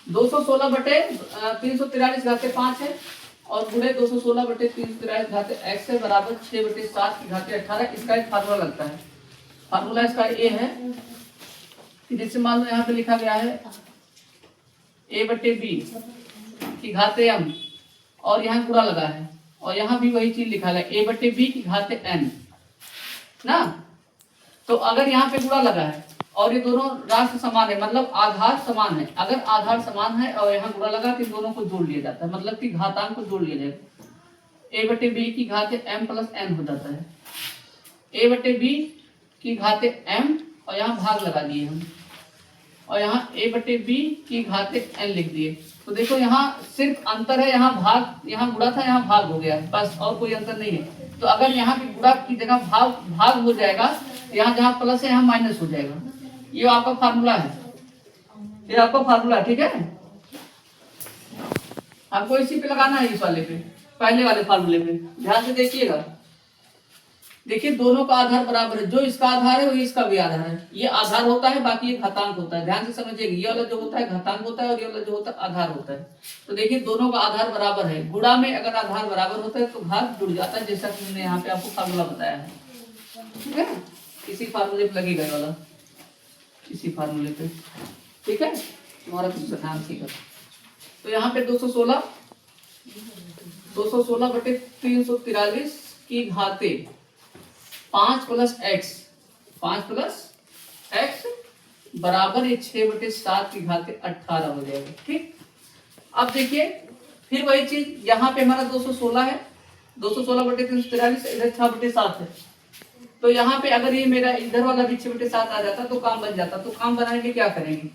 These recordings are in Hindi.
216 बटे 343 घाते 5 है और गुणे 216 बटे 343 घाते x है बराबर 6 बटे 7 की घाते 18। इसका एक फार्मूला लगता है। फार्मूला इसका ये है कि जैसे मान लो यहाँ पे लिखा गया है a बटे b की घाते m और यहाँ गुणा लगा है और यहाँ भी वही चीज लिखा है a बटे b की घाते n ना। तो अगर यहाँ पे गुणा लगा है और ये दोनों राशि समान है मतलब आधार समान है, अगर आधार समान है और यहाँ गुणा लगा तो इन दोनों को जोड़ लिया जाता है, मतलब कि घातांक को जोड़ लिया जाएगा। a बटे b की घाते m प्लस n हो जाता है। a बटे b की घाते m और यहाँ भाग लगा दिए हम और यहाँ a बटे b की घाते n लिख दिए। तो देखो यहाँ सिर्फ अंतर है, यहाँ भाग, यहाँ गुणा था यहाँ भाग हो गया बस, और कोई अंतर नहीं है। तो अगर यहाँ की गुणा की जगह भाग हो जाएगा, यहाँ जहाँ प्लस है यहाँ माइनस हो जाएगा। ये आपका फार्मूला है, ये आपका फार्मूला है, ठीक है। आपको इसी पे लगाना है, इस वाले पे, पहले वाले फार्मूले पे ध्यान से देखिएगा। देखिए दोनों का आधार बराबर है, जो इसका आधार है वो इसका भी आधार है। ये आधार होता है, बाकी ये घातांक होता है। ध्यान से समझिएगा, ये वाला जो होता है घातांक होता है और ये वाला जो होता है आधार होता है। तो देखिए दोनों का आधार बराबर है। गुणा में अगर आधार बराबर होता है तो घात जुड़ जाता है, जैसा कि हमने यहाँ पे आपको फार्मूला बताया है, ठीक है। इसी फार्मूले पे लगेगा वाला, इसी फार्मूले पे, ठीक है। तुम्हारा कुछ ध्यान से कर। तो यहाँ पे 216 बटे 343 की घाते 5 प्लस x बराबर ये 6 बटे 7 की घाते 18 हो जाएगा, ठीक। अब देखिए फिर वही चीज, यहाँ पे हमारा 216 है, 216 बटे 343, इधर 6 बटे 7 है। तो यहाँ पे अगर ये मेरा इधर वाला भी 6 बटे 7 आ जाता तो काम बन जाता। तो काम बनाने के क्या करेंगे,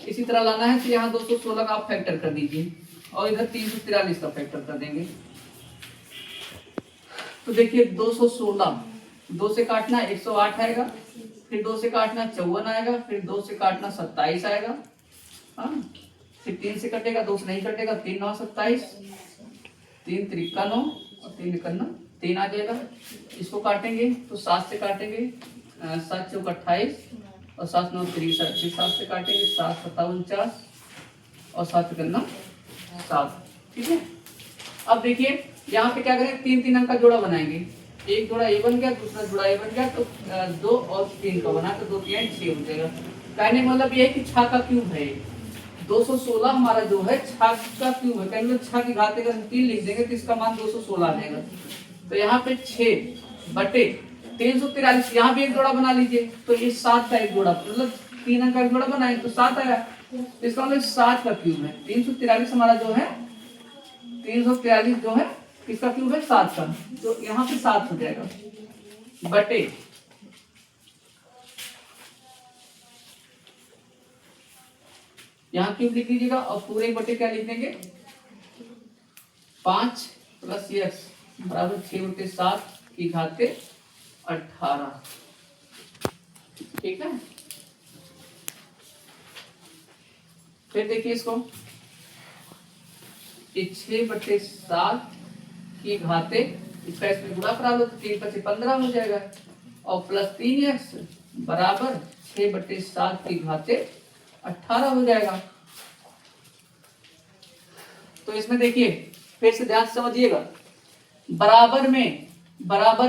इसी तरह लाना है। तो यहाँ 216 का आप फैक्टर कर दीजिए और इधर 343 का फैक्टर कर देंगे। तो देखिए 216 2 से काटना 108 आएगा, फिर 2 से काटना 54 आएगा, फिर 2 से काटना 27 आएगा, हाँ। फिर 3 से कटेगा, 2 से नहीं कटेगा, 3 9 27, 3 त्रिका 9 और 3 निकलना 3 आ जाएगा। इसको काटेंगे तो 7 से काटेंगे, 7 चौक 28 और 7 9 63, फिर 7 से काटेंगे 7 7 49 और 7 निकलना 7, ठीक है। अब देखिए यहाँ पे क्या करें, 3 अंक का जोड़ा बनाएंगे। एक जोड़ा ए बन गया, दूसरा जोड़ा ए बन गया, तो 2 और 3 का बना तो 2 3 6 हो जाएगा। कहने मतलब ये है कि 6 का क्यूब है। 216 हमारा जो है 6 का क्यूब है, कहेंगे 6 की घात अगर 3 लिख देंगे तो इसका मान 216 आ जाएगा। तो यहाँ पे 6 बटे 343, यहाँ भी एक जोड़ा बना लीजिए तो ये 7 का एक जोड़ा, मतलब 3 अंक का एक जोड़ा बनाए तो 7 आया। इसका मतलब 7 का क्यूब है। 343 हमारा जो है, 343 जो है इसका क्यूब है 7 का, तो यहाँ पे 7 हो जाएगा बटे यहाँ क्यूब लिख लीजिएगा और पूरे बटे क्या लिख देंगे, 5 प्लस x बराबर 6 बटे 7 की घाते 18, ठीक है। फिर देखिए इसको, 6 बटे 7 की घाते, इसका इसमें गुणा करा लो तो 3 5 15 हो जाएगा और प्लस 3x बराबर 6 बटे 7 की घाते 18 हो जाएगा। तो इसमें देखिए फिर से ध्यान से समझिएगा, बराबर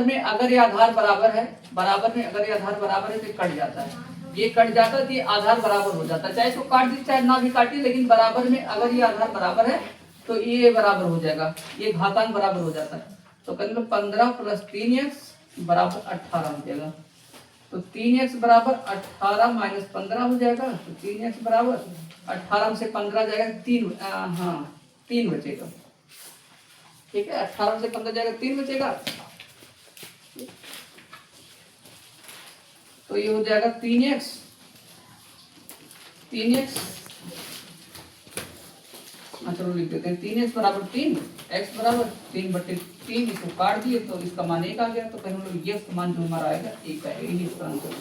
में अगर ये आधार बराबर है, बराबर में अगर ये आधार बराबर है तो कट जाता है, ये कट जाता है तो ये आधार बराबर हो जाता है, चाहे इसको काट दी चाहे ना भी काटी, लेकिन बराबर में अगर ये आधार बराबर है तो ये बराबर हो जाएगा, ये घातांक बराबर हो जाता है। तो करेंगे 15 प्लस 3x बराबर 18 हो जाएगा। तो 3x बराबर 18 माइनस 15 हो जाएगा, तो 3x बराबर 18 से 15 जाएगा 3, हाँ 3 बचेगा, ठीक है। 18 से 15 जाएगा 3 बचेगा, तो ये हो जाएगा 3x चलो लिख देते हैं 3x बराबर 3, x बराबर 3 बटे 3, इसको काट दिए तो इसका मान 1 आ गया। तो कहीं हम लोग ये मान जो हमारा आएगा 1 आएगा, यही इसका आंसर है।